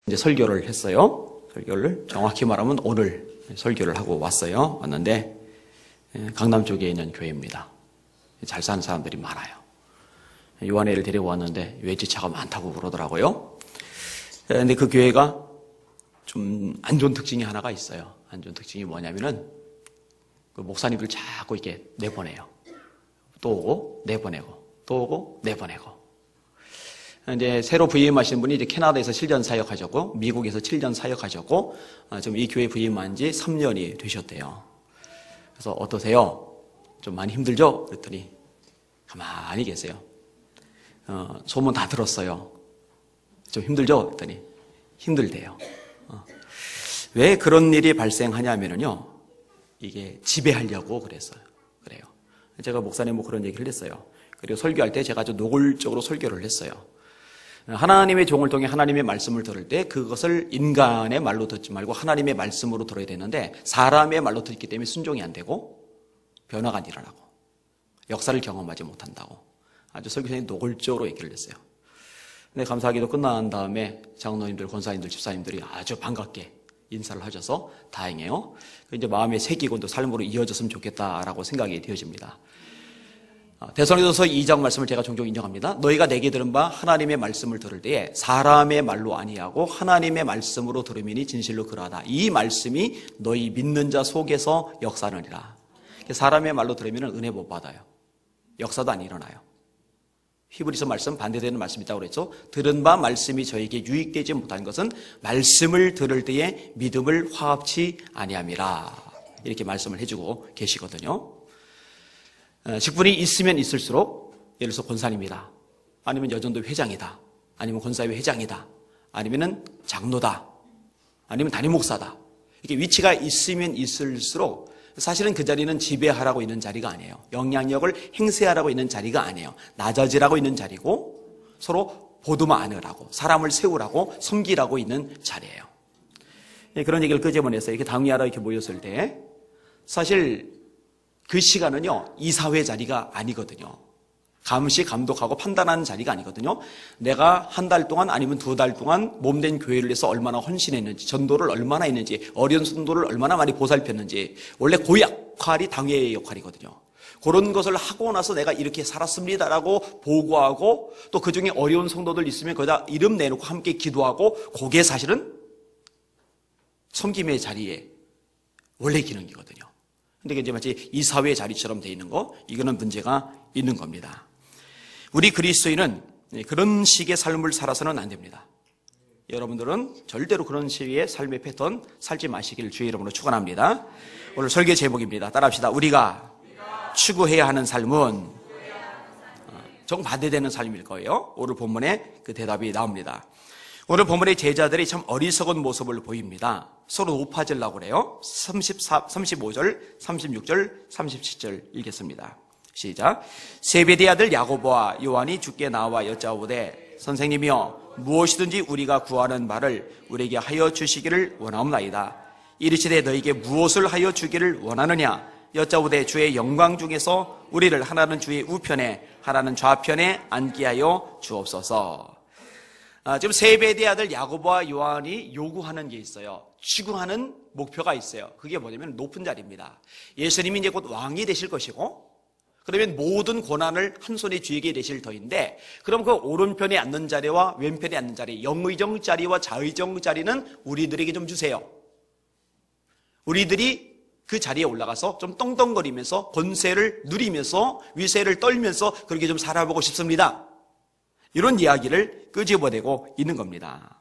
이제 설교를 했어요. 설교를 정확히 말하면 오늘 설교를 하고 왔는데 강남 쪽에 있는 교회입니다. 잘 사는 사람들이 많아요. 요한애를 데리고 왔는데 외제차가 많다고 그러더라고요. 근데 그 교회가 좀 안 좋은 특징이 하나가 있어요. 안 좋은 특징이 뭐냐면은 그 목사님들 자꾸 이렇게 내보내요. 또 오고 내보내고 또 오고 내보내고. 이제 새로 부임하신 분이 이제 캐나다에서 7년 사역하셨고 미국에서 7년 사역하셨고 지금 이 교회 부임한 지 3년이 되셨대요. 그래서 어떠세요? 좀 많이 힘들죠? 그랬더니 가만히 계세요. 소문 다 들었어요. 좀 힘들죠? 그랬더니 힘들대요. 왜 그런 일이 발생하냐면요, 이게 지배하려고 그래요. 제가 목사님 뭐 그런 얘기를 했어요. 그리고 설교할 때 제가 아주 노골적으로 설교를 했어요. 하나님의 종을 통해 하나님의 말씀을 들을 때 그것을 인간의 말로 듣지 말고 하나님의 말씀으로 들어야 되는데 사람의 말로 듣기 때문에 순종이 안 되고 변화가 안 일어나고 역사를 경험하지 못한다고 아주 설교장이 노골적으로 얘기를 했어요. 근데 감사하게도 끝난 다음에 장로님들, 권사님들, 집사님들이 아주 반갑게 인사를 하셔서 다행이에요. 이제 마음에 새기고 또 삶으로 이어졌으면 좋겠다라고 생각이 되어집니다. 데살로니가서 2장 말씀을 제가 종종 인정합니다. 너희가 내게 들은 바 하나님의 말씀을 들을 때에 사람의 말로 아니하고 하나님의 말씀으로 들음이니 진실로 그러하다. 이 말씀이 너희 믿는 자 속에서 역사하느니라. 사람의 말로 들으면 은혜 못 받아요. 역사도 안 일어나요. 히브리서 말씀 반대되는 말씀이 있다고 그랬죠. 들은 바 말씀이 저에게 유익되지 못한 것은 말씀을 들을 때에 믿음을 화합치 아니함이라. 이렇게 말씀을 해주고 계시거든요. 직분이 있으면 있을수록 예를 들어서 권사님이다, 아니면 여전도 회장이다, 아니면 권사회 회장이다, 아니면 장로다, 아니면 담임 목사다. 이렇게 위치가 있으면 있을수록 사실은 그 자리는 지배하라고 있는 자리가 아니에요. 영향력을 행세하라고 있는 자리가 아니에요. 낮아지라고 있는 자리고 서로 보듬어 안으라고, 사람을 세우라고, 섬기라고 있는 자리예요. 그런 얘기를 끄집어내서 이렇게 당위하러 이렇게 모였을 때 사실 그 시간은요, 이사회 자리가 아니거든요. 감시, 감독하고 판단하는 자리가 아니거든요. 내가 한 달 동안 아니면 2달 동안 몸된 교회를 위해서 얼마나 헌신했는지, 전도를 얼마나 했는지, 어려운 성도를 얼마나 많이 보살폈는지, 원래 그 역할이 당회의 역할이거든요. 그런 것을 하고 나서 내가 이렇게 살았습니다라고 보고하고 또 그 중에 어려운 성도들 있으면 거기다 이름 내놓고 함께 기도하고, 그게 사실은 섬김의 자리에 원래 기능이거든요. 근데 이제 마치 이사회 자리처럼 돼 있는 거, 이거는 문제가 있는 겁니다. 우리 그리스도인은 그런 식의 삶을 살아서는 안 됩니다. 여러분들은 절대로 그런 식의 삶의 패턴 살지 마시기를 주의 이름으로 축원합니다. 오늘 설교 제목입니다. 따라합시다. 우리가 추구해야 하는 삶은 정반대되는 삶일 거예요. 오늘 본문에 그 대답이 나옵니다. 오늘 본문의 제자들이 참 어리석은 모습을 보입니다. 서로 높아지려고 그래요. 35절, 36절, 37절 읽겠습니다. 시작. 세베대 아들 야고보와 요한이 주께 나와 여짜오되 선생님이여 무엇이든지 우리가 구하는 바를 우리에게 하여 주시기를 원하옵나이다. 이르시되 너에게 무엇을 하여 주기를 원하느냐? 여짜오되 주의 영광 중에서 우리를 하나는 주의 우편에 하나는 좌편에 앉게 하여 주옵소서. 지금 세베대 아들 야고보와 요한이 요구하는 게 있어요. 추구하는 목표가 있어요. 그게 뭐냐면 높은 자리입니다. 예수님이 이제 곧 왕이 되실 것이고, 그러면 모든 고난을 한 손에 쥐게 되실 터인데, 그럼 그 오른편에 앉는 자리와 왼편에 앉는 자리, 영의정 자리와 좌의정 자리는 우리들에게 좀 주세요. 우리들이 그 자리에 올라가서 좀 떵떵거리면서 권세를 누리면서 위세를 떨면서 그렇게 좀 살아보고 싶습니다. 이런 이야기를 끄집어내고 있는 겁니다.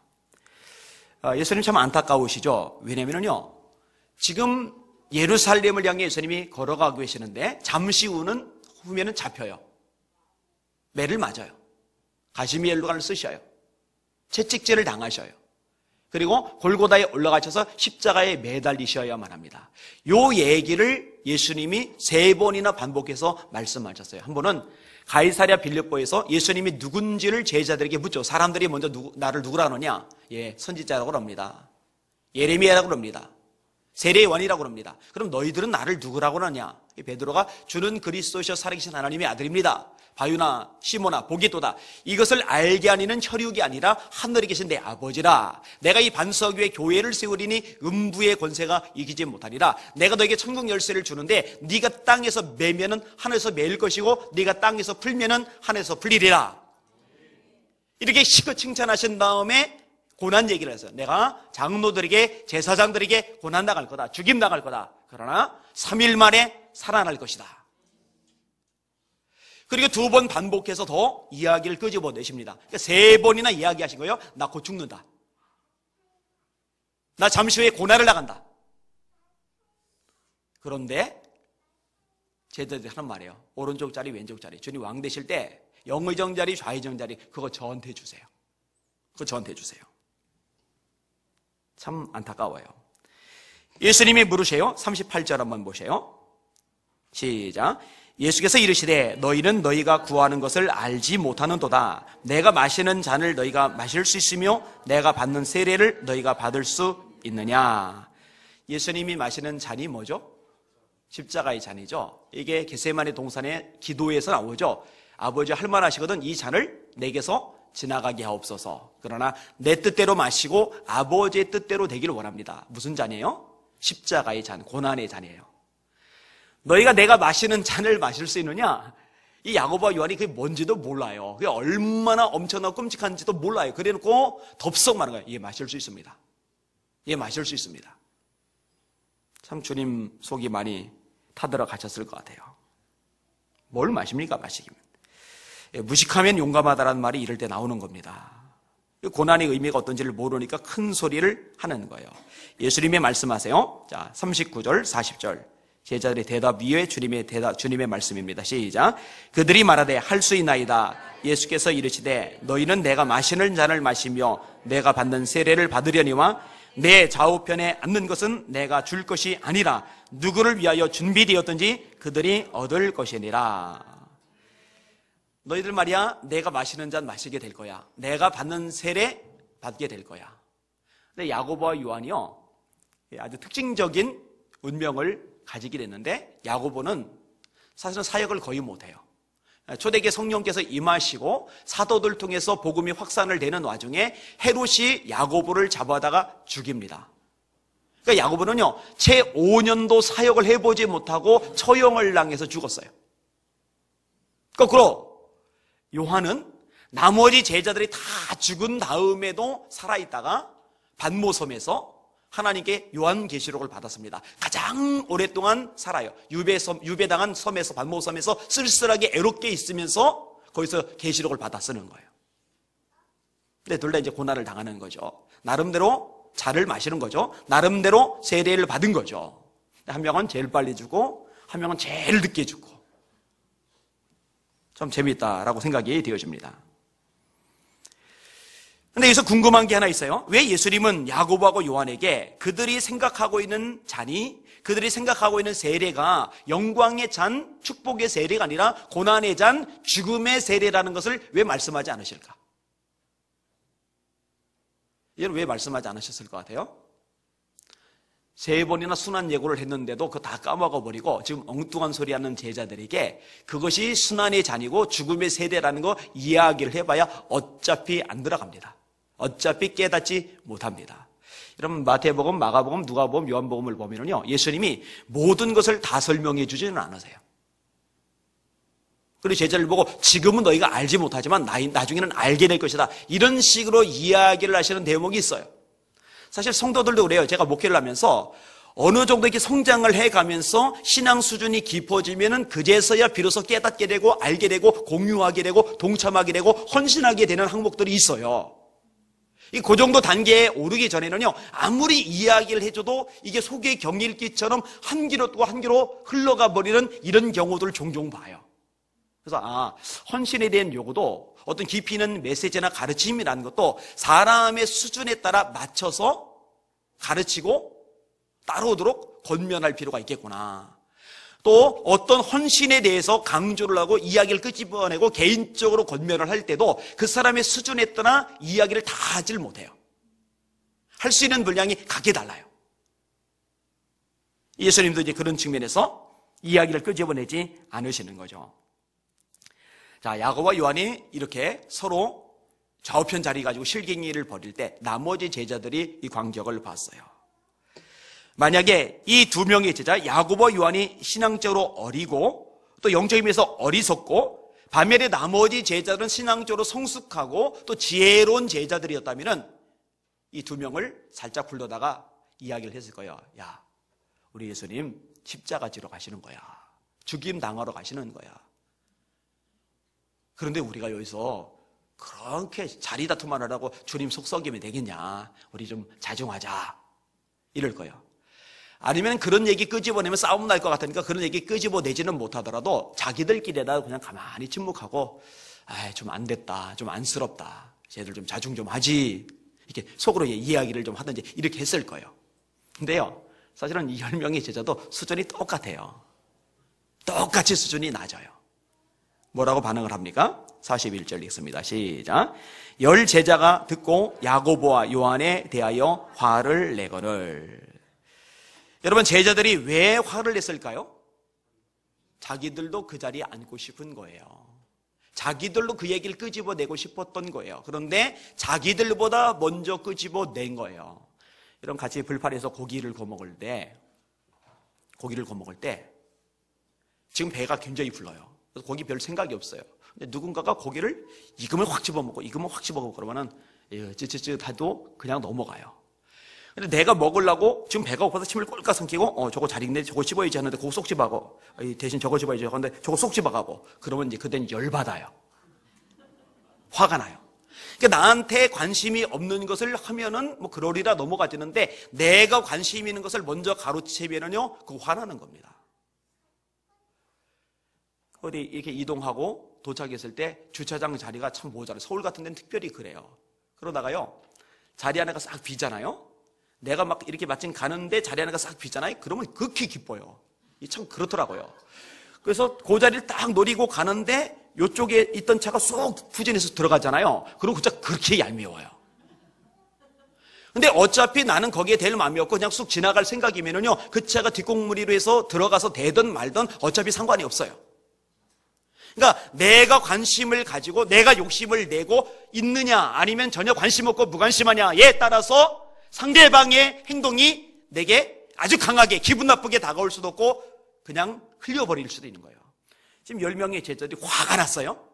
예수님 참 안타까우시죠? 왜냐면요, 지금 예루살렘을 향해 예수님이 걸어가고 계시는데 잠시 후면은 잡혀요. 매를 맞아요. 가시미엘로간을 쓰셔요. 채찍질을 당하셔요. 그리고 골고다에 올라가셔서 십자가에 매달리셔야만 합니다. 요 얘기를 예수님이 3번이나 반복해서 말씀하셨어요. 한 번은 가이사랴 빌립보에서 예수님이 누군지를 제자들에게 묻죠. 사람들이 먼저 나를 누구라 하느냐? 선지자라고 합니다. 예레미야라고 합니다. 세례요한이라고 합니다. 그럼 너희들은 나를 누구라고 하느냐? 베드로가 주는 그리스도시여 살아계신 하나님의 아들입니다. 바유나 시모나 보기도다. 이것을 알게 하니는 혈육이 아니라 하늘에 계신 내 아버지라. 내가 이 반석 위에 교회를 세우리니 음부의 권세가 이기지 못하리라. 내가 너에게 천국 열쇠를 주는데 네가 땅에서 매면은 하늘에서 매일 것이고 네가 땅에서 풀면은 하늘에서 풀리리라. 이렇게 시컷 칭찬하신 다음에 고난 얘기를 했어요. 내가 장로들에게 제사장들에게 고난 당할 거다. 죽임 당할 거다. 그러나 3일 만에 살아날 것이다. 그리고 2번 반복해서 더 이야기를 끄집어내십니다. 그러니까 3번이나 이야기하신 거예요. 나 곧 죽는다. 나 잠시 후에 고난을 당한다. 그런데 제자들이 하는 말이에요. 오른쪽 자리 왼쪽 자리. 주님 왕 되실 때 영의정 자리 좌의정 자리 그거 저한테 주세요. 그거 저한테 주세요. 참 안타까워요. 예수님이 물으세요. 38절 한번 보세요. 시작. 예수께서 이르시되 너희는 너희가 구하는 것을 알지 못하는도다. 내가 마시는 잔을 너희가 마실 수 있으며 내가 받는 세례를 너희가 받을 수 있느냐. 예수님이 마시는 잔이 뭐죠? 십자가의 잔이죠. 이게 겟세마네 동산의 기도에서 나오죠. 아버지 할만하시거든 이 잔을 내게서 지나가게 하옵소서. 그러나 내 뜻대로 마시고 아버지의 뜻대로 되기를 원합니다. 무슨 잔이에요? 십자가의 잔, 고난의 잔이에요. 너희가 내가 마시는 잔을 마실 수 있느냐? 이 야고보와 요한이 그게 뭔지도 몰라요. 그게 얼마나 엄청나고 끔찍한지도 몰라요. 그래놓고 덥석 말하는 거예요. 예, 마실 수 있습니다. 예, 마실 수 있습니다. 참 주님 속이 많이 타들어 가셨을 것 같아요. 뭘 마십니까, 마시기면? 예, 무식하면 용감하다라는 말이 이럴 때 나오는 겁니다. 고난의 의미가 어떤지를 모르니까 큰 소리를 하는 거예요. 예수님이 말씀하세요. 자, 39절, 40절. 제자들의 대답 위에 주님의 말씀입니다. 시작. 그들이 말하되 할 수 있나이다. 예수께서 이르시되 너희는 내가 마시는 잔을 마시며 내가 받는 세례를 받으려니와 내 좌우편에 앉는 것은 내가 줄 것이 아니라 누구를 위하여 준비되었든지 그들이 얻을 것이니라. 너희들 말이야 내가 마시는 잔 마시게 될 거야. 내가 받는 세례 받게 될 거야. 근데 야고보와 요한이요 아주 특징적인 운명을 가지게 됐는데 야고보는 사실은 사역을 거의 못해요. 초대교회 성령께서 임하시고 사도들 통해서 복음이 확산을 되는 와중에 헤롯이 야고보를 잡아다가 죽입니다. 그러니까 야고보는요 채 5년도 사역을 해보지 못하고 처형을 당해서 죽었어요. 거꾸로 요한은 나머지 제자들이 다 죽은 다음에도 살아있다가 반모섬에서 하나님께 요한계시록을 받았습니다. 가장 오랫동안 살아요. 유배당한 섬에서 반모섬에서 쓸쓸하게 애롭게 있으면서 거기서 계시록을 받아 쓰는 거예요. 근데 둘 다 이제 고난을 당하는 거죠. 나름대로 잔을 마시는 거죠. 나름대로 세례를 받은 거죠. 한 명은 제일 빨리 주고 한 명은 제일 늦게 주고 좀 재미있다라고 생각이 되어집니다. 근데 여기서 궁금한 게 하나 있어요. 왜 예수님은 야고보하고 요한에게 그들이 생각하고 있는 잔이, 그들이 생각하고 있는 세례가 영광의 잔, 축복의 세례가 아니라 고난의 잔, 죽음의 세례라는 것을 왜 말씀하지 않으실까? 이건 왜 말씀하지 않으셨을 것 같아요? 3번이나 순환 예고를 했는데도 그거 다 까먹어버리고 지금 엉뚱한 소리 하는 제자들에게 그것이 순환의 잔이고 죽음의 세례라는 거 이야기를 해봐야 어차피 안 들어갑니다. 어차피 깨닫지 못합니다. 여러분 마태복음, 마가복음, 누가복음, 요한복음을 보면요 예수님이 모든 것을 다 설명해 주지는 않으세요. 그리고 제자를 보고 지금은 너희가 알지 못하지만 나중에는 알게 될 것이다. 이런 식으로 이야기를 하시는 대목이 있어요. 사실 성도들도 그래요. 제가 목회를 하면서 어느 정도 이렇게 성장을 해가면서 신앙 수준이 깊어지면은 그제서야 비로소 깨닫게 되고 알게 되고 공유하게 되고 동참하게 되고 헌신하게 되는 항목들이 있어요. 그 정도 단계에 오르기 전에는요 아무리 이야기를 해줘도 이게 속의 경일기처럼 한 귀로 또 한 귀로 흘러가 버리는 이런 경우들을 종종 봐요. 그래서 헌신에 대한 요구도 어떤 깊이 있는 메시지나 가르침이라는 것도 사람의 수준에 따라 맞춰서 가르치고 따라오도록 권면할 필요가 있겠구나. 또 어떤 헌신에 대해서 강조를 하고 이야기를 끄집어내고 개인적으로 권면을 할 때도 그 사람의 수준에 따라 이야기를 다 하질 못해요. 할 수 있는 분량이 각기 달라요. 예수님도 이제 그런 측면에서 이야기를 끄집어내지 않으시는 거죠. 자, 야고보와 요한이 이렇게 서로 좌우편 자리 가지고 실갱이를 벌일 때 나머지 제자들이 이 광경을 봤어요. 만약에 이 두 명의 제자, 야고보와 요한이 신앙적으로 어리고 또 영적인 면에서 어리석고 반면에 나머지 제자들은 신앙적으로 성숙하고 또 지혜로운 제자들이었다면 이 두 명을 살짝 불러다가 이야기를 했을 거예요. 야, 우리 예수님 십자가 지러 가시는 거야. 죽임 당하러 가시는 거야. 그런데 우리가 여기서 그렇게 자리 다툼만 하라고 주님 속 썩이면 되겠냐. 우리 좀 자중하자. 이럴 거예요. 아니면 그런 얘기 끄집어내면 싸움 날 것 같으니까 그런 얘기 끄집어내지는 못하더라도 자기들끼리라도 그냥 가만히 침묵하고 좀 안 됐다. 좀 안쓰럽다. 쟤들 좀 자중 좀 하지. 이렇게 속으로 이야기를 좀 하든지 이렇게 했을 거예요. 근데요, 사실은 이 10명의 제자도 수준이 똑같아요. 똑같이 수준이 낮아요. 뭐라고 반응을 합니까? 41절 읽습니다. 시작. 10 제자가 듣고 야고보와 요한에 대하여 화를 내거늘. 여러분, 제자들이 왜 화를 냈을까요? 자기들도 그 자리에 앉고 싶은 거예요. 자기들도 그 얘기를 끄집어내고 싶었던 거예요. 그런데 자기들보다 먼저 끄집어낸 거예요. 여러분, 같이 불판에서 고기를 구워 먹을 때 지금 배가 굉장히 불러요. 그래서 고기 별 생각이 없어요. 근데 누군가가 고기를 익으면 확 집어먹고 익으면 확 집어먹고 그러면은 찌찌찌하도 그냥 넘어가요. 근데 내가 먹으려고 지금 배가 고파서 침을 꼴깍 삼키고 저거 잘 익네, 저거 씹어야지 하는데 그거 쏙 집어가고 대신 저거 집어야지 하는데 저거 쏙 집어가고 그러면 이제 그때는 열받아요. 화가 나요. 그러니까 나한테 관심이 없는 것을 하면은 뭐 그러리라 넘어가지는데 내가 관심 있는 것을 먼저 가로채면은요, 그거 화나는 겁니다. 어디 이렇게 이동하고 도착했을 때 주차장 자리가 참 모자라요. 서울 같은 데는 특별히 그래요. 그러다가요, 자리 하나가 싹 비잖아요. 내가 막 이렇게 마침 가는데 자리 하나가 싹 비잖아요. 그러면 극히 기뻐요. 참 그렇더라고요. 그래서 그 자리를 딱 노리고 가는데 이쪽에 있던 차가 쏙 후진해서 들어가잖아요. 그럼 그 차 그렇게 얄미워요. 근데 어차피 나는 거기에 댈 마음이 없고 그냥 쑥 지나갈 생각이면은요, 그 차가 뒷공무리로 해서 들어가서 대든 말든 어차피 상관이 없어요. 그러니까 내가 관심을 가지고 내가 욕심을 내고 있느냐 아니면 전혀 관심 없고 무관심하냐에 따라서 상대방의 행동이 내게 아주 강하게 기분 나쁘게 다가올 수도 없고 그냥 흘려버릴 수도 있는 거예요. 지금 10명의 제자들이 화가 났어요.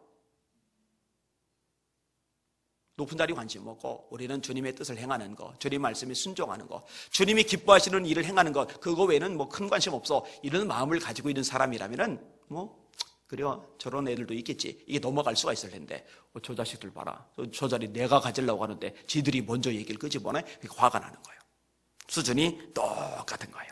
높은 자리 관심 없고 우리는 주님의 뜻을 행하는 것, 주님 말씀에 순종하는 것, 주님이 기뻐하시는 일을 행하는 것, 그거 외에는 뭐 큰 관심 없어, 이런 마음을 가지고 있는 사람이라면은 그래요, 저런 애들도 있겠지, 이게 넘어갈 수가 있을 텐데 저 자식들 봐라, 저 자리 내가 가지려고 하는데 지들이 먼저 얘기를 끄집어내. 화가 나는 거예요. 수준이 똑같은 거예요.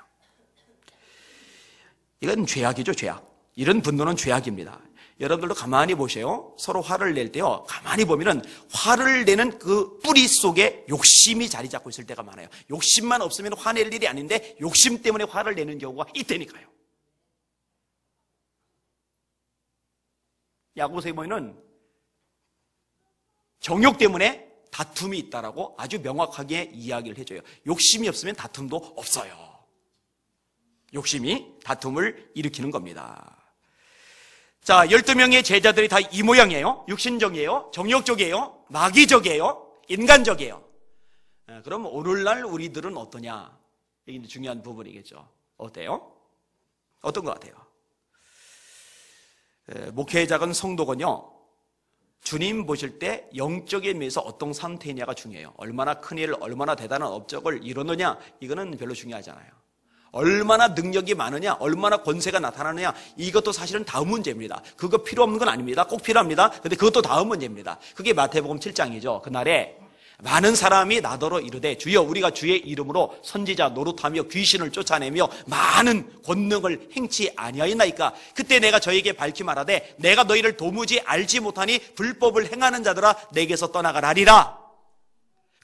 이건 죄악이죠, 죄악. 이런 분노는 죄악입니다. 여러분들도 가만히 보세요. 서로 화를 낼 때요, 가만히 보면은 화를 내는 그 뿌리 속에 욕심이 자리 잡고 있을 때가 많아요. 욕심만 없으면 화낼 일이 아닌데 욕심 때문에 화를 내는 경우가 있다니까요. 야고보서에 보면은 정욕 때문에 다툼이 있다라고 아주 명확하게 이야기를 해줘요. 욕심이 없으면 다툼도 없어요. 욕심이 다툼을 일으키는 겁니다. 자, 12명의 제자들이 다 이 모양이에요. 육신적이에요, 정욕적이에요, 마귀적이에요, 인간적이에요. 그럼 오늘날 우리들은 어떠냐? 이게 중요한 부분이겠죠. 어때요? 어떤 것 같아요? 목회자건 성도건요, 주님 보실 때 영적인 면에서 어떤 상태냐가 중요해요. 얼마나 큰 일을, 얼마나 대단한 업적을 이루느냐, 이거는 별로 중요하지 않아요. 얼마나 능력이 많으냐, 얼마나 권세가 나타나느냐, 이것도 사실은 다음 문제입니다. 그거 필요 없는 건 아닙니다. 꼭 필요합니다. 근데 그것도 다음 문제입니다. 그게 마태복음 7장이죠. 그날에 많은 사람이 나더러 이르되 주여 우리가 주의 이름으로 선지자 노릇하며 귀신을 쫓아내며 많은 권능을 행치 아니하였나이까. 그때 내가 저에게 밝히 말하되 내가 너희를 도무지 알지 못하니 불법을 행하는 자들아 내게서 떠나가라리라.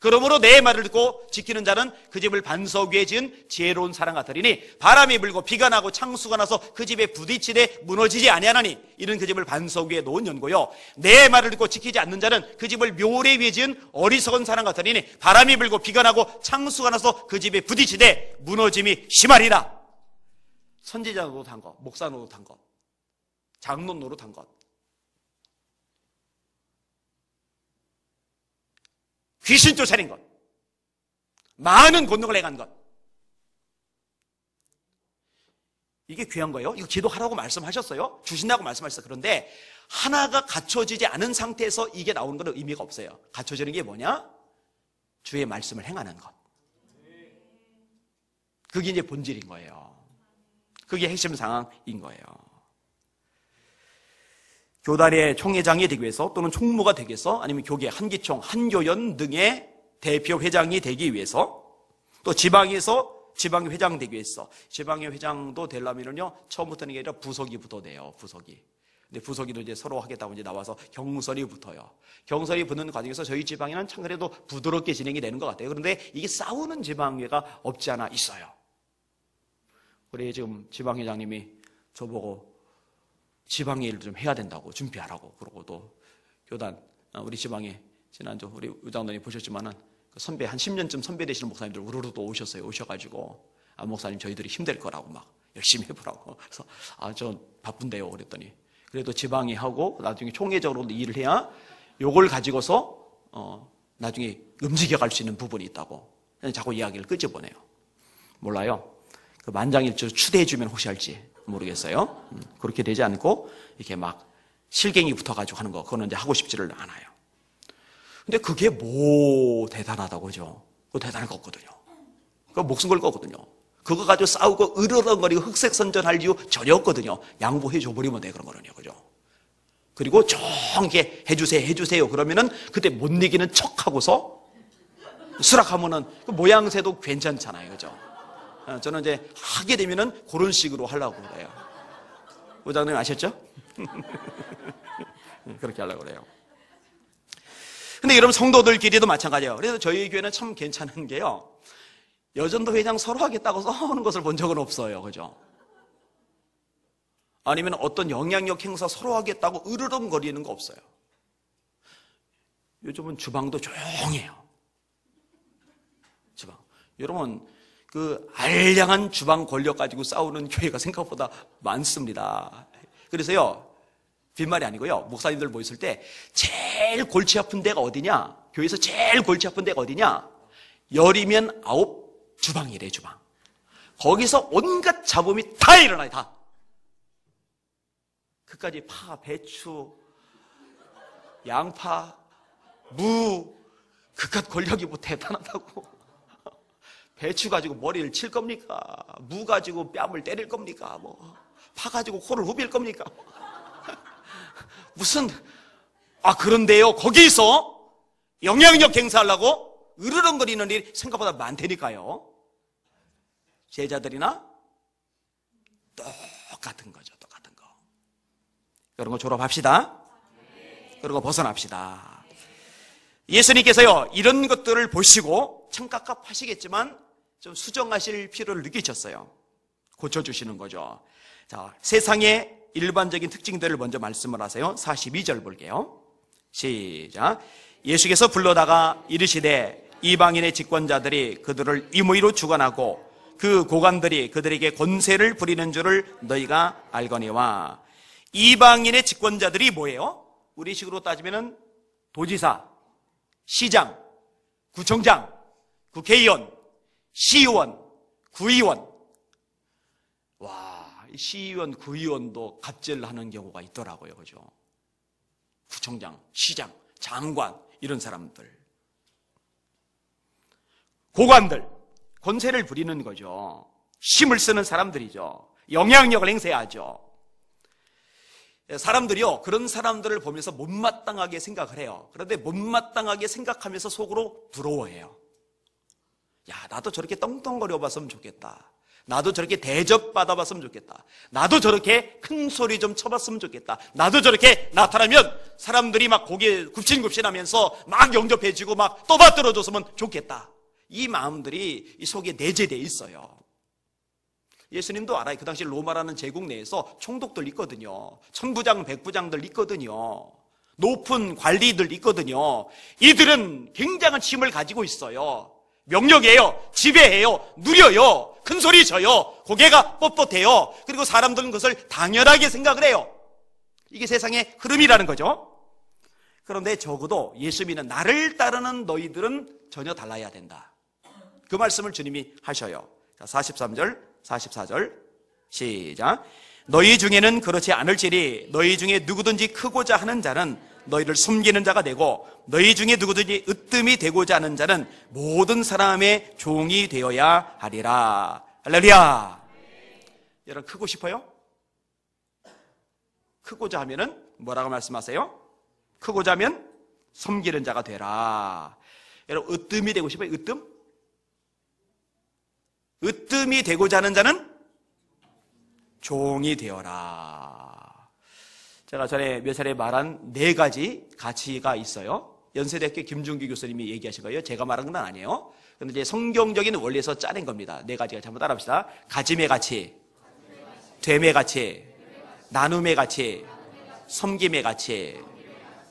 그러므로 내 말을 듣고 지키는 자는 그 집을 반석 위에 지은 지혜로운 사람 같으리니 바람이 불고 비가 나고 창수가 나서 그 집에 부딪히되 무너지지 아니하나니 이는 그 집을 반석 위에 놓은 연고요. 내 말을 듣고 지키지 않는 자는 그 집을 묘래 위에 지은 어리석은 사람 같으리니 바람이 불고 비가 나고 창수가 나서 그 집에 부딪히되 무너짐이 심하리라. 선지자 노릇한 것, 목사 노릇한 것, 장로 노릇한 것, 귀신 쫓아낸 것, 많은 권능을 행한 것. 이게 귀한 거예요. 이거 기도하라고 말씀하셨어요. 주신다고 말씀하셨어요. 그런데 하나가 갖춰지지 않은 상태에서 이게 나오는 건 의미가 없어요. 갖춰지는 게 뭐냐? 주의 말씀을 행하는 것. 그게 이제 본질인 거예요. 그게 핵심 상황인 거예요. 교단의 총회장이 되기 위해서 또는 총무가 되기 위해서 아니면 교계 한기총, 한교연 등의 대표 회장이 되기 위해서 또 지방에서 지방의 회장 되기 위해서 지방의 회장도 되려면요 처음부터는 게 아니라 부서기부터 돼요. 부서기. 근데 부서기도 이제 서로 하겠다고 이제 나와서 경선이 붙어요. 경선이 붙는 과정에서 저희 지방에는 참 그래도 부드럽게 진행이 되는 것 같아요. 그런데 이게 싸우는 지방회가 없지 않아 있어요. 우리 지금 지방회장님이 저보고 지방회 일을 좀 해야 된다고 준비하라고 그러고 또 교단 우리 지방에 지난주 우리 의장님이 보셨지만은 그 선배 한 10년쯤 선배 되시는 목사님들 우르르 또 오셨어요. 오셔가지고 목사님 저희들이 힘들 거라고 막 열심히 해보라고. 그래서 저 바쁜데요. 그랬더니 그래도 지방에 하고 나중에 총회적으로 일을 해야 요걸 가지고서 나중에 움직여갈 수 있는 부분이 있다고 자꾸 이야기를 끄집어내요. 몰라요. 그 만장일치로 추대해주면 혹시 할지 모르겠어요. 그렇게 되지 않고 이렇게 막 실갱이 붙어가지고 하는 거 그거는 이제 하고 싶지를 않아요. 근데 그게 뭐 대단하다고 그죠? 그거 대단할 거 없거든요. 그거 목숨 걸 거거든요. 그거 가지고 싸우고 으르렁거리고 흑색선전할 이유 전혀 없거든요. 양보해 줘버리면 돼 그런 거는요. 그죠? 그리고 정게 해주세요 그러면은 그때 못 이기는 척하고서 수락하면은 그 모양새도 괜찮잖아요. 그죠? 저는 이제 하게 되면은 그런 식으로 하려고 그래요. 부장님 아셨죠? 그렇게 하려고 그래요. 근데 여러분 성도들끼리도 마찬가지예요. 그래서 저희 교회는 참 괜찮은 게요. 여전도 회장 서로 하겠다고 싸우는 것을 본 적은 없어요. 그죠? 아니면 어떤 영향력 행사 서로 하겠다고 으르렁거리는 거 없어요. 요즘은 주방도 조용해요. 주방. 여러분 그 알량한 주방 권력 가지고 싸우는 교회가 생각보다 많습니다. 그래서요. 빈말이 아니고요. 목사님들 모였을 때 제일 골치 아픈 데가 어디냐? 교회에서 제일 골치 아픈 데가 어디냐? 열이면 9 주방이래 주방. 거기서 온갖 잡음이 다 일어나요. 다. 그까지 파, 배추, 양파, 무 그깟 권력이 뭐 대단하다고. 배추 가지고 머리를 칠 겁니까? 무 가지고 뺨을 때릴 겁니까? 뭐 파 가지고 코를 후빌 겁니까? 무슨 그런데요 거기서 영향력 행사하려고 으르렁거리는 일이 생각보다 많다니까요. 제자들이나 똑같은 거죠. 똑같은 거. 그런 거 졸업합시다. 그런 거 벗어납시다. 예수님께서요 이런 것들을 보시고 참 깝깝하시겠지만 좀 수정하실 필요를 느끼셨어요. 고쳐주시는 거죠. 자, 세상의 일반적인 특징들을 먼저 말씀을 하세요. 42절 볼게요. 시작. 예수께서 불러다가 이르시되 이방인의 집권자들이 그들을 임의로 주관하고 그 고관들이 그들에게 권세를 부리는 줄을 너희가 알거니와. 이방인의 집권자들이 뭐예요? 우리 식으로 따지면은 도지사, 시장, 구청장, 국회의원, 시의원, 구의원. 와, 시의원, 구의원도 갑질하는 경우가 있더라고요. 그죠? 구청장, 시장, 장관 이런 사람들. 고관들, 권세를 부리는 거죠. 힘을 쓰는 사람들이죠. 영향력을 행사하죠. 사람들이요, 그런 사람들을 보면서 못마땅하게 생각을 해요. 그런데 못마땅하게 생각하면서 속으로 부러워해요. 야, 나도 저렇게 떵떵거려 봤으면 좋겠다. 나도 저렇게 대접받아봤으면 좋겠다. 나도 저렇게 큰 소리 좀 쳐봤으면 좋겠다. 나도 저렇게 나타나면 사람들이 막 고개 굽신굽신하면서 막 영접해주고 막 떠받들어줬으면 좋겠다. 이 마음들이 이 속에 내재되어 있어요. 예수님도 알아요. 그 당시 로마라는 제국 내에서 총독들 있거든요. 천부장, 백부장들 있거든요. 높은 관리들 있거든요. 이들은 굉장한 힘을 가지고 있어요. 명령해요. 지배해요. 누려요. 큰 소리 져요. 고개가 뻣뻣해요. 그리고 사람들은 그것을 당연하게 생각을 해요. 이게 세상의 흐름이라는 거죠. 그런데 적어도 예수 믿는 나를 따르는 너희들은 전혀 달라야 된다. 그 말씀을 주님이 하셔요. 자, 43절, 44절 시작. 너희 중에는 그렇지 않을지니 너희 중에 누구든지 크고자 하는 자는 너희를 섬기는 자가 되고 너희 중에 누구든지 으뜸이 되고자 하는 자는 모든 사람의 종이 되어야 하리라. 할렐루야. 여러분 크고 싶어요? 크고자 하면은 뭐라고 말씀하세요? 크고자 하면 섬기는 자가 되라. 여러분 으뜸이 되고 싶어요? 으뜸? 으뜸이 되고자 하는 자는 종이 되어라. 제가 전에 몇 차례 말한 4가지 가치가 있어요. 연세대학교 김준규 교수님이 얘기하신 거예요. 제가 말한 건 아니에요. 그런데 이제 성경적인 원리에서 짜낸 겁니다. 4가지가 한번 따라합시다. 가짐의 가치, 됨의 가치, 나눔의 가치, 섬김의 가치.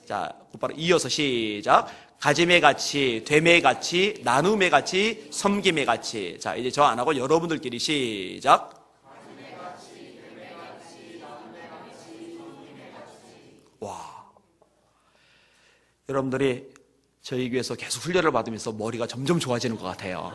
자, 곧바로 이어서 시작. 가짐의 가치, 됨의 가치, 나눔의 가치, 섬김의 가치. 자, 이제 저 안 하고 여러분들끼리 시작. 와, 여러분들이 저희 교회에서 계속 훈련을 받으면서 머리가 점점 좋아지는 것 같아요.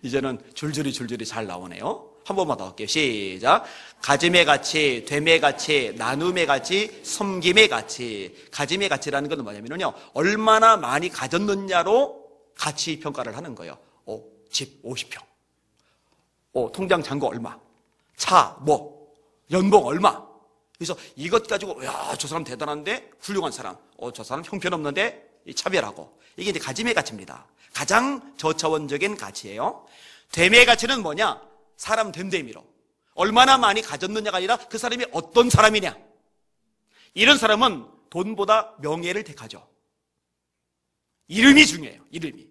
이제는 줄줄이 잘 나오네요. 한 번만 더 할게요. 시작. 가짐의 가치, 됨의 가치, 나눔의 가치, 섬김의 가치. 가짐의 가치라는 건 뭐냐면요, 얼마나 많이 가졌느냐로 가치 평가를 하는 거예요. 집 50평, 통장 잔고 얼마, 차 연봉 얼마. 그래서 이것 가지고 야, 저 사람 대단한데, 훌륭한 사람, 저 사람 형편없는데 차별하고. 이게 이제 가짐의 가치입니다. 가장 저차원적인 가치예요. 됨의 가치는 뭐냐? 사람 됨됨이로 얼마나 많이 가졌느냐가 아니라 그 사람이 어떤 사람이냐. 이런 사람은 돈보다 명예를 택하죠. 이름이 중요해요. 이름이.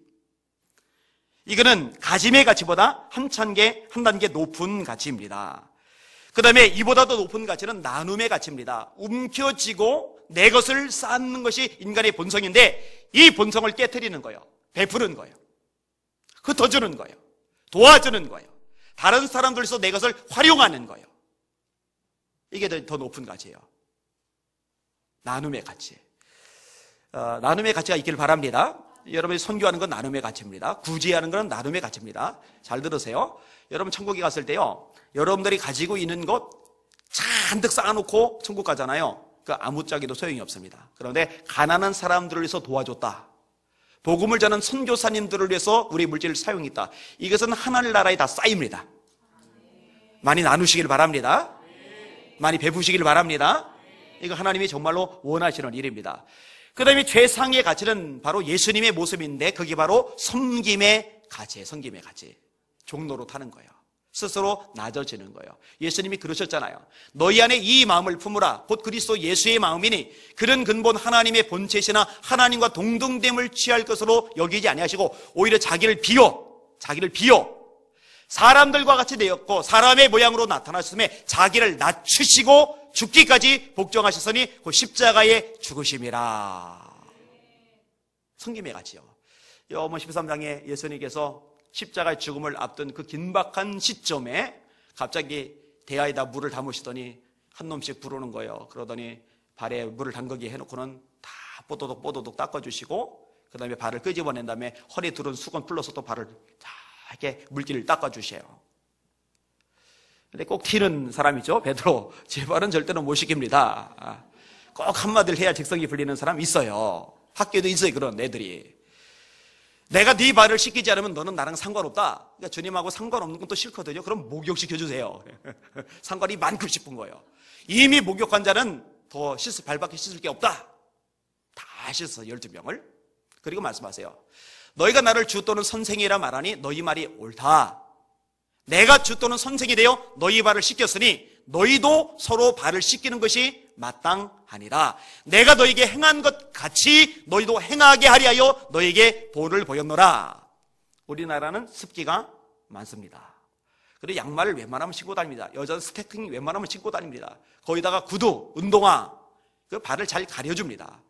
이거는 가짐의 가치보다 한 단계 높은 가치입니다. 그 다음에 이보다도 높은 가치는 나눔의 가치입니다. 움켜쥐고 내 것을 쌓는 것이 인간의 본성인데 이 본성을 깨트리는 거예요. 베푸는 거예요. 흩어주는 거예요. 도와주는 거예요. 다른 사람들에서 내 것을 활용하는 거예요. 이게 더 높은 가치예요. 나눔의 가치. 나눔의 가치가 있기를 바랍니다. 여러분이 선교하는 건 나눔의 가치입니다. 구제하는 건 나눔의 가치입니다. 잘 들으세요. 여러분 천국에 갔을 때요, 여러분들이 가지고 있는 것 잔뜩 쌓아놓고 천국 가잖아요. 그 아무짝에도 소용이 없습니다. 그런데 가난한 사람들을 위해서 도와줬다, 복음을 전하는 선교사님들을 위해서 우리 물질을 사용했다, 이것은 하나님 나라에 다 쌓입니다. 많이 나누시길 바랍니다. 많이 베푸시길 바랍니다. 이거 하나님이 정말로 원하시는 일입니다. 그 다음에 최상의 가치는 바로 예수님의 모습인데 그게 바로 섬김의 가치예요. 섬김의 가치. 종로로 타는 거예요. 스스로 낮아지는 거예요. 예수님이 그러셨잖아요. 너희 안에 이 마음을 품으라. 곧 그리스도 예수의 마음이니 그런 근본 하나님의 본체시나 하나님과 동등됨을 취할 것으로 여기지 아니하시고 오히려 자기를 비워 사람들과 같이 되었고 사람의 모양으로 나타나셨음에 자기를 낮추시고 죽기까지 복종하셨으니 그 십자가에 죽으심이라. 섬김의 가치요. 요한복음 13장에 예수님께서 십자가의 죽음을 앞둔 그 긴박한 시점에 갑자기 대야에다 물을 담으시더니 한 놈씩 부르는 거예요. 그러더니 발에 물을 담그게 해놓고는 다 뽀도독 닦아주시고 그 다음에 발을 끄집어낸 다음에 허리 두른 수건 풀러서 또 발을 다 이렇게 물기를 닦아주세요. 근데 꼭 튀는 사람이죠. 베드로. 제 발은 절대로 못 시킵니다. 꼭 한마디를 해야 직성이 풀리는 사람 있어요. 학교에도 있어요. 그런 애들이. 내가 네 발을 씻기지 않으면 너는 나랑 상관없다. 그러니까 주님하고 상관없는 건 또 싫거든요. 그럼 목욕시켜주세요. 상관이 많고 싶은 거예요. 이미 목욕한 자는 더 발밖에 씻을 게 없다. 다 씻어 12명을. 그리고 말씀하세요. 너희가 나를 주 또는 선생이라 말하니 너희 말이 옳다. 내가 주 또는 선생이 되어 너희 발을 씻겼으니 너희도 서로 발을 씻기는 것이 마땅하니라. 내가 너희에게 행한 것 같이 너희도 행하게 하리하여 너희에게 본을 보였노라. 우리나라는 습기가 많습니다. 그리고 양말을 웬만하면 신고 다닙니다. 여자는 스태킹 웬만하면 신고 다닙니다. 거기다가 구두, 운동화, 그 발을 잘 가려줍니다.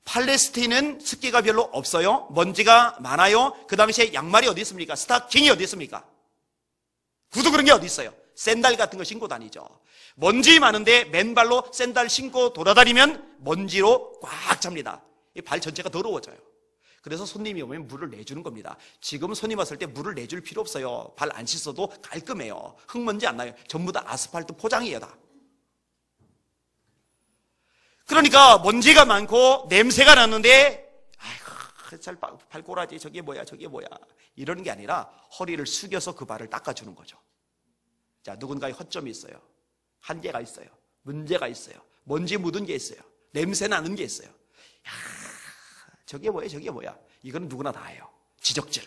팔레스틴은 습기가 별로 없어요. 먼지가 많아요. 그 당시에 양말이 어디 있습니까? 스타킹이 어디 있습니까? 구두 그런 게 어디 있어요? 샌들 같은 거 신고 다니죠. 먼지 많은데 맨발로 샌들 신고 돌아다니면 먼지로 꽉 찹니다. 발 전체가 더러워져요. 그래서 손님이 오면 물을 내주는 겁니다. 지금 손님 왔을 때 물을 내줄 필요 없어요. 발 안 씻어도 깔끔해요. 흙먼지 안 나요. 전부 다 아스팔트 포장이에요, 다. 그러니까 먼지가 많고 냄새가 나는데 아이고, 발꼬라지 저게 뭐야 이러는 게 아니라 허리를 숙여서 그 발을 닦아주는 거죠. 자, 누군가의 허점이 있어요. 한계가 있어요. 문제가 있어요. 먼지 묻은 게 있어요. 냄새 나는 게 있어요. 저게 뭐야. 이건 누구나 다 해요. 지적질.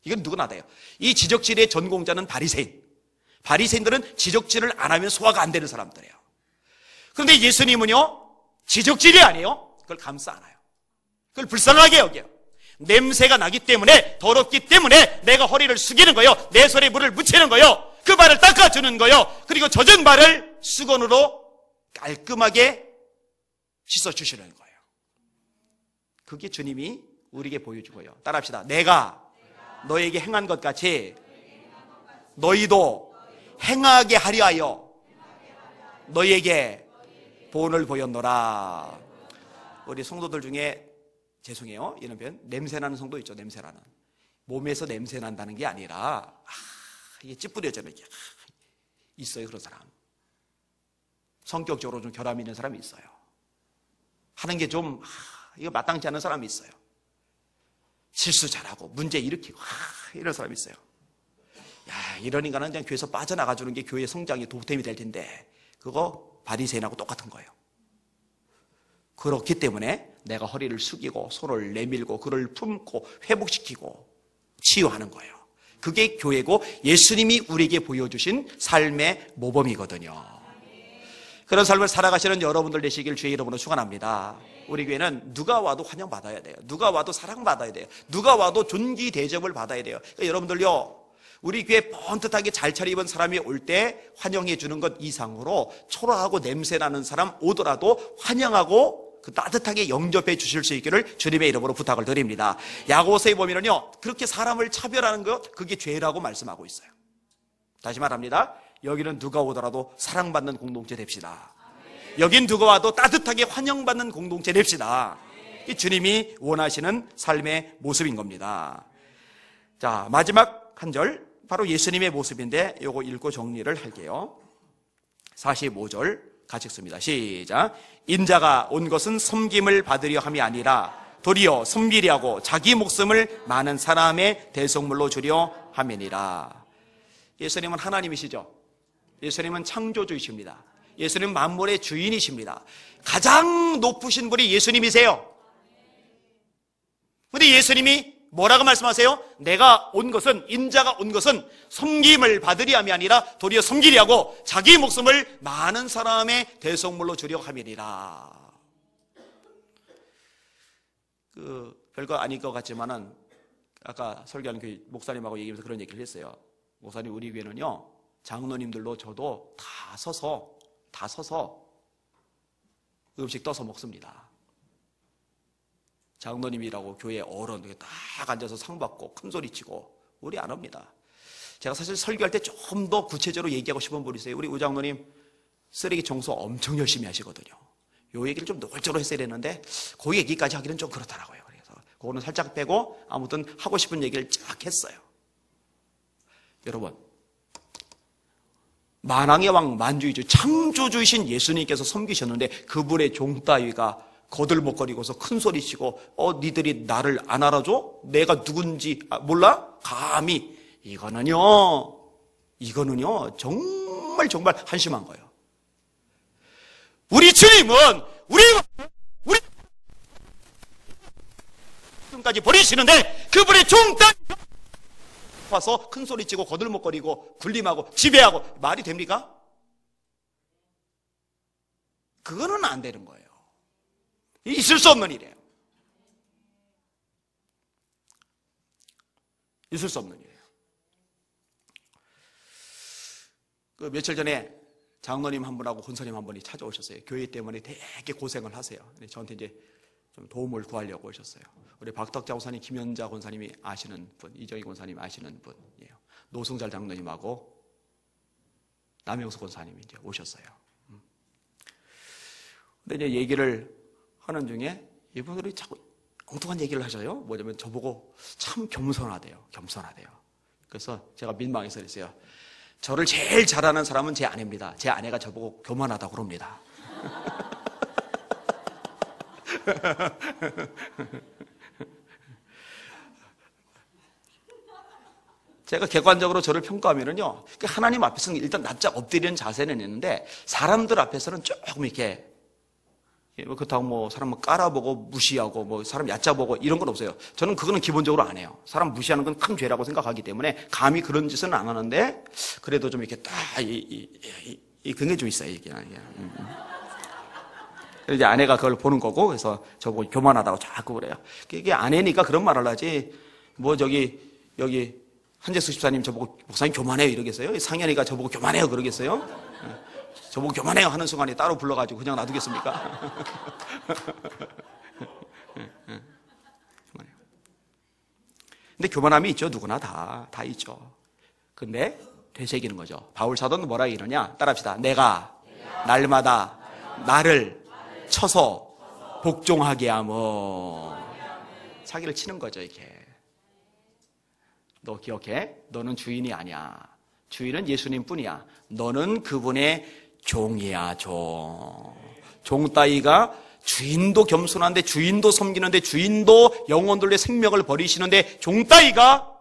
이건 누구나 다 해요. 이 지적질의 전공자는 바리새인. 바리새인들은 지적질을 안 하면 소화가 안 되는 사람들이에요. 그런데 예수님은요, 지적질이 아니에요. 그걸 감싸 안아요. 그걸 불쌍하게 여겨요. 냄새가 나기 때문에, 더럽기 때문에 내가 허리를 숙이는 거예요. 내 손에 물을 묻히는 거예요. 그 발을 닦아주는 거예요. 그리고 젖은 발을 수건으로 깔끔하게 씻어주시는 거예요. 그게 주님이 우리에게 보여주고요. 따라합시다. 내가 너에게 행한 것 같이 너희도 행하게 하려 하여 너희에게 본을 보였노라. 우리 성도들 중에 죄송해요, 이런 표현, 냄새나는 성도 있죠. 냄새나는, 몸에서 냄새난다는 게 아니라 이게 찌푸려져는 게 있어요. 그런 사람, 성격적으로 좀 결함이 있는 사람이 있어요. 하는 게 좀 이거 마땅치 않은 사람이 있어요. 실수 잘하고 문제 일으키고 이런 사람이 있어요. 야, 이런 인간은 그냥 교회에서 빠져나가주는 게 교회 성장의 도템이 될 텐데, 그거 바리새인하고 똑같은 거예요. 그렇기 때문에 내가 허리를 숙이고 손을 내밀고 그를 품고 회복시키고 치유하는 거예요. 그게 교회고 예수님이 우리에게 보여주신 삶의 모범이거든요. 그런 삶을 살아가시는 여러분들 되시길 주의 이름으로 축원합니다. 우리 교회는 누가 와도 환영받아야 돼요. 누가 와도 사랑받아야 돼요. 누가 와도 존귀 대접을 받아야 돼요. 그러니까 여러분들요, 우리 교회 번듯하게 잘 차려입은 사람이 올 때 환영해 주는 것 이상으로 초라하고 냄새나는 사람 오더라도 환영하고 그 따뜻하게 영접해 주실 수 있기를 주님의 이름으로 부탁을 드립니다. 야고보서에 보면은요, 그렇게 사람을 차별하는 것, 그게 죄라고 말씀하고 있어요. 다시 말합니다. 여기는 누가 오더라도 사랑받는 공동체 됩시다. 여긴 누가 와도 따뜻하게 환영받는 공동체 됩시다. 이게 주님이 원하시는 삶의 모습인 겁니다. 자, 마지막 한 절, 바로 예수님의 모습인데 요거 읽고 정리를 할게요. 45절 같이 읽습니다. 시작. 인자가 온 것은 섬김을 받으려 함이 아니라 도리어 섬기려 하고 자기 목숨을 많은 사람의 대속물로 주려 함이니라. 예수님은 하나님이시죠. 예수님은 창조주이십니다. 예수님은 만물의 주인이십니다. 가장 높으신 분이 예수님이세요. 그런데 예수님이 뭐라고 말씀하세요? 내가 온 것은, 인자가 온 것은 섬김을 받으려 함이 아니라 도리어 섬기려 하고 자기 목숨을 많은 사람의 대속물로 주려 함이니라. 별거 아닐 것 같지만은 아까 설교하는 그 목사님하고 얘기하면서 그런 얘기를 했어요. 목사님, 우리 교회는요, 장로님들도 저도 다 서서 음식 떠서 먹습니다. 장로님이라고 교회 어른 딱 앉아서 상 받고 큰 소리 치고 우리 안 합니다. 제가 사실 설교할 때 좀 더 구체적으로 얘기하고 싶은 분이세요. 우리 우장로님 쓰레기 청소 엄청 열심히 하시거든요. 요 얘기를 좀 노골적으로 했어야 되는데 그 얘기까지 하기는 좀 그렇더라고요. 그래서 그거는 살짝 빼고 아무튼 하고 싶은 얘기를 쫙 했어요. 여러분, 만왕의 왕 만주이주 창조주이신 예수님께서 섬기셨는데 그분의 종따위가 거들먹거리고서 큰소리치고 니들이 나를 안 알아줘? 내가 누군지 몰라? 감히. 이거는요 정말 한심한 거예요. 우리 주님은 우리 지금까지 버리시는데 그분의 종따위 와서 큰소리치고 거들먹거리고 군림하고 지배하고 말이 됩니까? 그거는 안 되는 거예요. 있을 수 없는 일이에요. 있을 수 없는 일이에요. 그 며칠 전에 장로님 한 분하고 권사님 한 분이 찾아오셨어요. 교회 때문에 되게 고생을 하세요. 저한테 이제 좀 도움을 구하려고 오셨어요. 우리 박덕자 권사님, 김현자 권사님이 아시는 분, 이정희 권사님 아시는 분이에요. 노승잘 장로님하고 남영수 권사님이 이제 오셨어요. 근데 이제 얘기를 하는 중에 이분들이 자꾸 엉뚱한 얘기를 하셔요. 뭐냐면 저보고 참 겸손하대요. 그래서 제가 민망해서 그랬어요. 저를 제일 잘하는 사람은 제 아내입니다. 제 아내가 저보고 교만하다고 그럽니다. 제가 객관적으로 저를 평가하면은요, 하나님 앞에서는 일단 납작 엎드리는 자세는 있는데, 사람들 앞에서는 조금 이렇게, 그렇다고 뭐, 사람 깔아보고 무시하고, 뭐, 사람 얕잡아보고 이런 건 없어요. 저는 그거는 기본적으로 안 해요. 사람 무시하는 건 큰 죄라고 생각하기 때문에, 감히 그런 짓은 안 하는데, 그래도 좀 이렇게 딱, 그런 게 좀 있어요, 이게. 이제 아내가 그걸 보는 거고, 그래서 저보고 교만하다고 자꾸 그래요. 이게 아내니까 그런 말을 하지, 뭐, 여기, 한재수 집사님 저보고 목사님 교만해요 이러겠어요? 상현이가 저보고 교만해요 그러겠어요? 저보고 교만해요 하는 순간에 따로 불러가지고 그냥 놔두겠습니까? 근데 교만함이 있죠. 누구나 다 있죠. 근데 되새기는 거죠. 바울 사도는 뭐라 이러냐? 따라합시다. 내가 날마다 나를 쳐서 복종하게 하며 사기를 치는 거죠. 이렇게. 너 기억해? 너는 주인이 아니야. 주인은 예수님 뿐이야. 너는 그분의 종이야, 종. 종 따위가 주인도 겸손한데, 주인도 섬기는데, 주인도 영혼들의 생명을 버리시는데, 종 따위가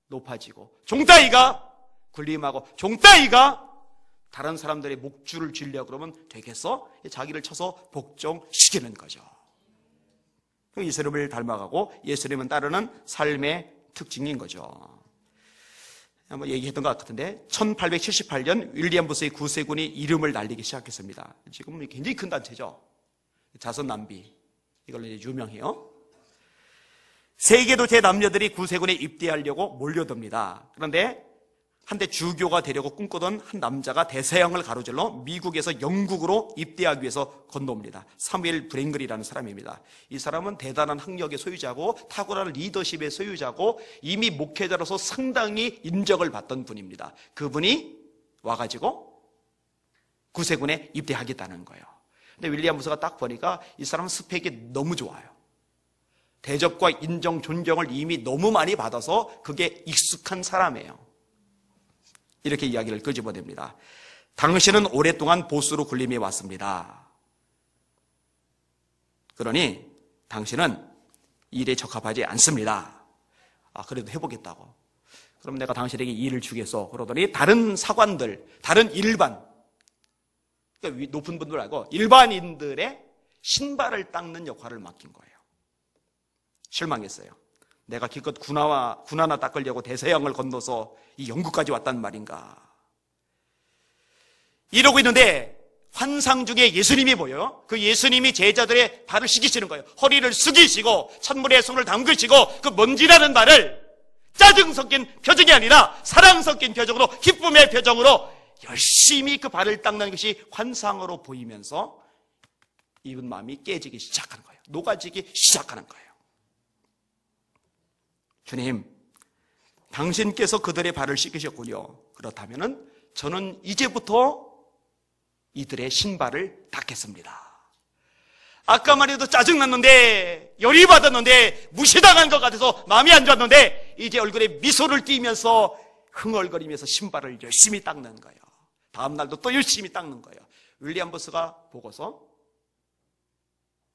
높아지고, 종 따위가 군림하고, 종 따위가 다른 사람들의 목줄을 쥐려고 그러면 되겠어? 자기를 쳐서 복종시키는 거죠. 예수님을 닮아가고 예수님은 따르는 삶의 특징인 거죠. 한번 얘기했던 것 같은데 1878년 윌리엄 부스의 구세군이 이름을 날리기 시작했습니다. 지금은 굉장히 큰 단체죠. 자선 낭비 이걸로 이제 유명해요. 세계도체 남녀들이 구세군에 입대하려고 몰려듭니다. 그런데 한때 주교가 되려고 꿈꾸던 한 남자가 대서양을 가로질러 미국에서 영국으로 입대하기 위해서 건너옵니다. 사무엘 브랭글이라는 사람입니다. 이 사람은 대단한 학력의 소유자고 탁월한 리더십의 소유자고 이미 목회자로서 상당히 인정을 받던 분입니다. 그분이 와가지고 구세군에 입대하겠다는 거예요. 근데 윌리엄 부스가 딱 보니까 이 사람은 스펙이 너무 좋아요. 대접과 인정, 존경을 이미 너무 많이 받아서 그게 익숙한 사람이에요. 이렇게 이야기를 끄집어냅니다. 당신은 오랫동안 보수로 군림해 왔습니다. 그러니 당신은 일에 적합하지 않습니다. 그래도 해보겠다고. 그럼 내가 당신에게 일을 주겠어. 그러더니 다른 사관들, 다른 일반, 그러니까 높은 분들 말고 일반인들의 신발을 닦는 역할을 맡긴 거예요. 실망했어요. 내가 기껏 군 하나 닦으려고 대서양을 건너서 이 영국까지 왔단 말인가. 이러고 있는데 환상 중에 예수님이 보여요. 그 예수님이 제자들의 발을 씻기시는 거예요. 허리를 숙이시고 찬물에 손을 담그시고 그 먼지라는 발을 짜증 섞인 표정이 아니라 사랑 섞인 표정으로 기쁨의 표정으로 열심히 그 발을 닦는 것이 환상으로 보이면서 이분 마음이 깨지기 시작하는 거예요. 녹아지기 시작하는 거예요. 주님, 당신께서 그들의 발을 씻기셨군요. 그렇다면 저는 이제부터 이들의 신발을 닦겠습니다. 아까만 해도 짜증났는데, 열이 받았는데, 무시당한 것 같아서 마음이 안 좋았는데 이제 얼굴에 미소를 띠면서 흥얼거리면서 신발을 열심히 닦는 거예요. 다음 날도 또 열심히 닦는 거예요. 윌리엄 부스가 보고서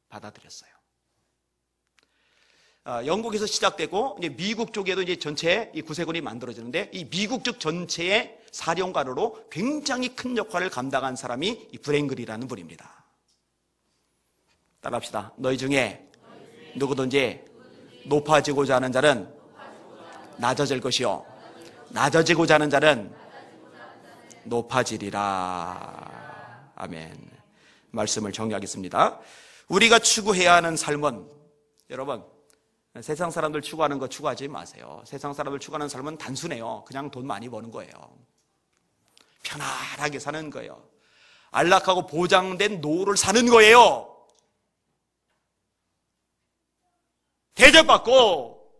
받아들였어요. 영국에서 시작되고 이제 미국 쪽에도 이제 전체 이 구세군이 만들어지는데 이 미국 쪽 전체의 사령관으로 굉장히 큰 역할을 감당한 사람이 이 브랭글이라는 분입니다. 따라합시다. 너희 중에 누구든지 높아지고자 하는 자는 낮아질 것이요 낮아지고자 하는 자는 높아지리라. 아멘. 말씀을 정리하겠습니다. 우리가 추구해야 하는 삶은, 여러분, 세상 사람들 추구하는 거 추구하지 마세요. 세상 사람들 추구하는 삶은 단순해요. 그냥 돈 많이 버는 거예요. 편안하게 사는 거예요. 안락하고 보장된 노후를 사는 거예요. 대접받고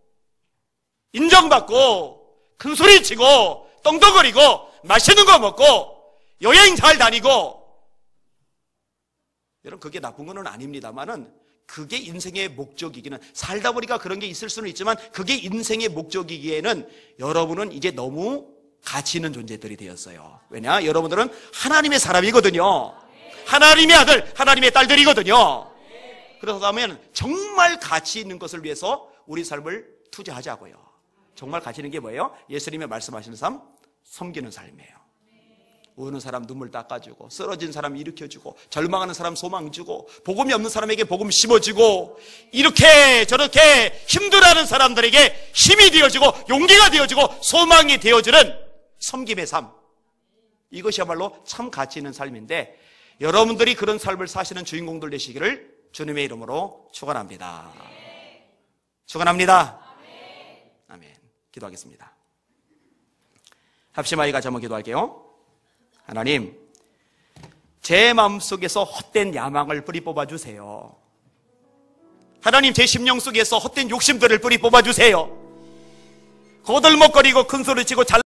인정받고 큰소리치고 떵떵거리고 맛있는 거 먹고 여행 잘 다니고, 여러분 그게 나쁜 건 아닙니다만은 그게 인생의 목적이기는, 살다 보니까 그런 게 있을 수는 있지만 그게 인생의 목적이기에는 여러분은 이제 너무 가치 있는 존재들이 되었어요. 왜냐? 여러분들은 하나님의 사람이거든요. 하나님의 아들, 하나님의 딸들이거든요. 그러다면 정말 가치 있는 것을 위해서 우리 삶을 투자하자고요. 정말 가치 있는 게 뭐예요? 예수님의 말씀하시는 삶, 섬기는 삶이에요. 우는 사람 눈물 닦아주고, 쓰러진 사람 일으켜주고, 절망하는 사람 소망 주고, 복음이 없는 사람에게 복음 심어주고, 이렇게 저렇게 힘들어하는 사람들에게 힘이 되어주고 용기가 되어주고 소망이 되어주는 섬김의 삶, 이것이야말로 참 가치 있는 삶인데, 여러분들이 그런 삶을 사시는 주인공들 되시기를 주님의 이름으로 축원합니다. 축원합니다. 아멘. 기도하겠습니다. 합심하여 같이 한번 기도할게요. 하나님, 제 마음속에서 헛된 야망을 뿌리 뽑아주세요. 하나님, 제 심령 속에서 헛된 욕심들을 뿌리 뽑아주세요. 거들먹거리고 큰소리치고